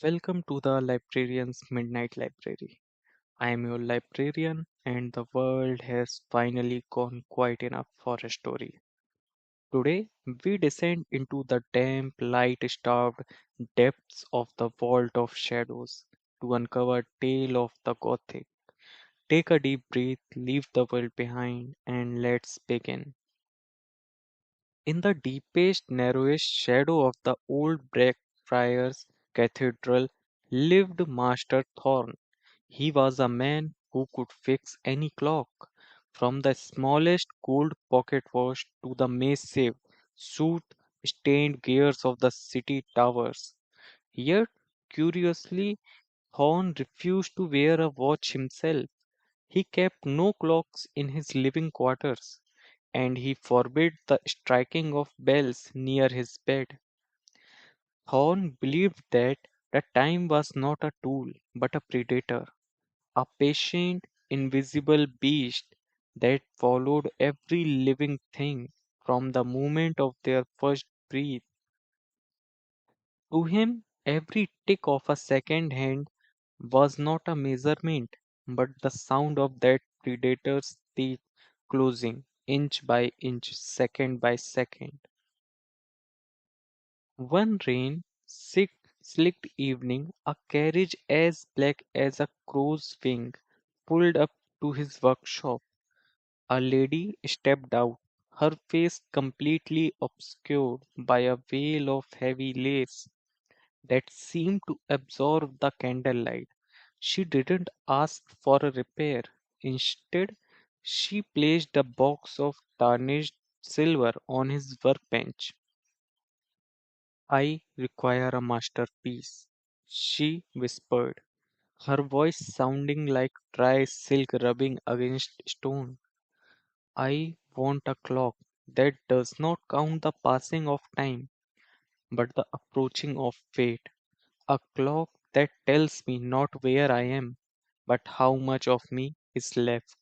Welcome to the Librarian's Midnight Library. I am your librarian, and the world has finally gone quiet enough for a story. Today, we descend into the damp, light starved depths of the Vault of Shadows to uncover tale of the Gothic. Take a deep breath, leave the world behind, and let's begin. In the deepest, narrowest shadow of the old Blackfriars Cathedral lived Master Thorne. He was a man who could fix any clock, from the smallest gold pocket watch to the massive, soot-stained gears of the city towers. Yet, curiously, Thorne refused to wear a watch himself. He kept no clocks in his living quarters, and he forbade the striking of bells near his bed. Thorne believed that the time was not a tool but a predator, a patient, invisible beast that followed every living thing from the moment of their first breath. To him, every tick of a second hand was not a measurement, but the sound of that predator's teeth closing, inch by inch, second by second. One slicked evening, a carriage as black as a crow's wing pulled up to his workshop. A lady stepped out, her face completely obscured by a veil of heavy lace that seemed to absorb the candlelight. She didn't ask for a repair. Instead, she placed a box of tarnished silver on his workbench. I require a masterpiece, she whispered, her voice sounding like dry silk rubbing against stone. I want a clock that does not count the passing of time, but the approaching of fate. A clock that tells me not where I am, but how much of me is left.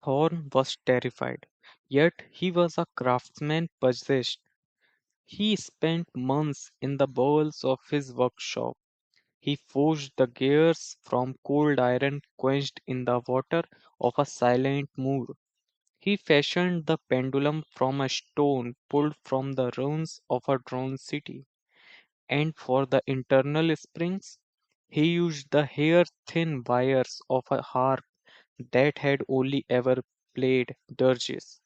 Thorne was terrified, yet he was a craftsman possessed. He spent months in the bowels of his workshop. He forged the gears from cold iron quenched in the water of a silent moor. He fashioned the pendulum from a stone pulled from the ruins of a drowned city. And for the internal springs, he used the hair thin wires of a harp that had only ever played dirges.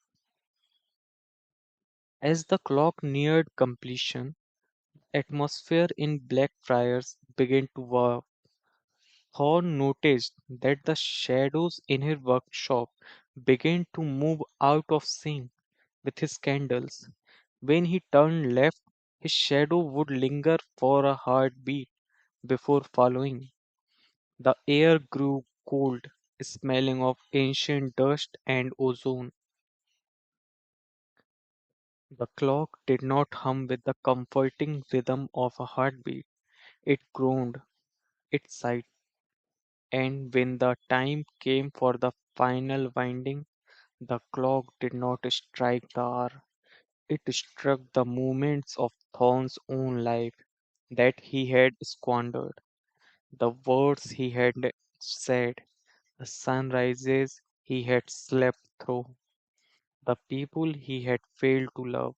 As the clock neared completion, atmosphere in Blackfriars began to warp. Thorne noticed that the shadows in his workshop began to move out of sync with his candles. When he turned left, his shadow would linger for a heartbeat before following. The air grew cold, smelling of ancient dust and ozone. The clock did not hum with the comforting rhythm of a heartbeat. It groaned, it sighed, and when the time came for the final winding, the clock did not strike the hour. It struck the moments of Thorn's own life that he had squandered, the words he had said, the sunrises he had slept through, the people he had failed to love.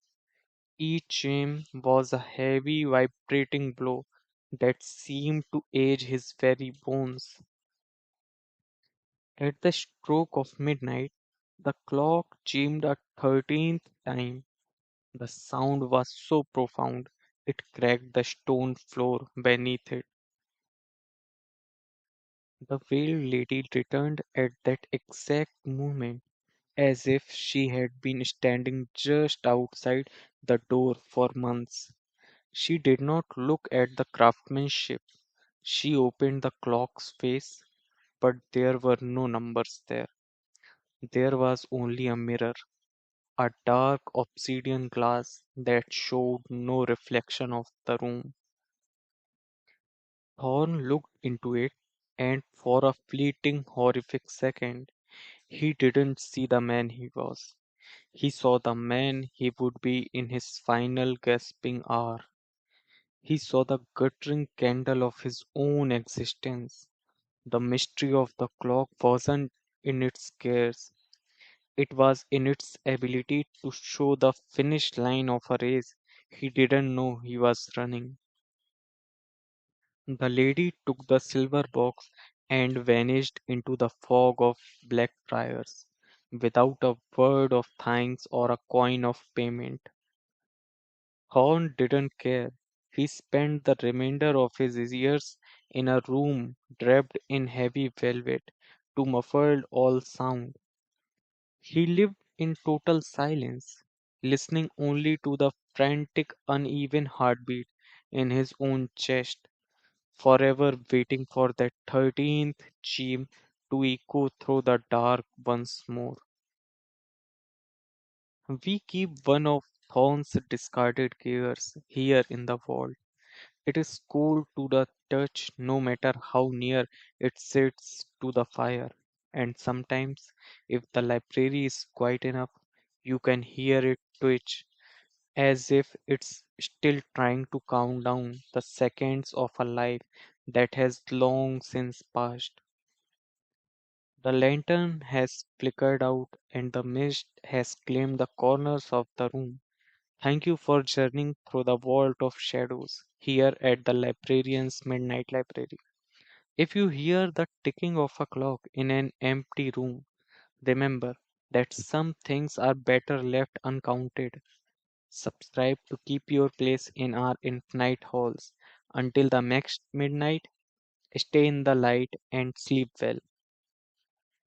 Each gem was a heavy, vibrating blow that seemed to age his very bones. At the stroke of midnight, the clock chimed a 13th time. The sound was so profound it cracked the stone floor beneath it. The veiled lady returned at that exact moment, as if she had been standing just outside the door for months. She did not look at the craftsmanship. She opened the clock's face, but there were no numbers there. There was only a mirror, a dark obsidian glass that showed no reflection of the room. Thorne looked into it, and for a fleeting, horrific second, he didn't see the man he was. He saw the man he would be in his final gasping hour. He saw the guttering candle of his own existence. The mystery of the clock wasn't in its gears, it was in its ability to show the finish line of a race he didn't know he was running. The lady took the silver box and vanished into the fog of Blackfriars without a word of thanks or a coin of payment. Horn didn't care. He spent the remainder of his years in a room draped in heavy velvet to muffle all sound. He lived in total silence, listening only to the frantic, uneven heartbeat in his own chest, forever waiting for that 13th chime to echo through the dark once more. We keep one of Thorne's discarded gears here in the vault. It is cool to the touch no matter how near it sits to the fire. And sometimes, if the library is quiet enough, you can hear it twitch as if it's still trying to count down the seconds of a life that has long since passed. The lantern has flickered out and the mist has claimed the corners of the room. Thank you for journeying through the vault of shadows here at the Librarian's Midnight Library. If you hear the ticking of a clock in an empty room, remember that some things are better left uncounted. Subscribe to keep your place in our infinite halls. Until the next midnight, stay in the light and sleep well.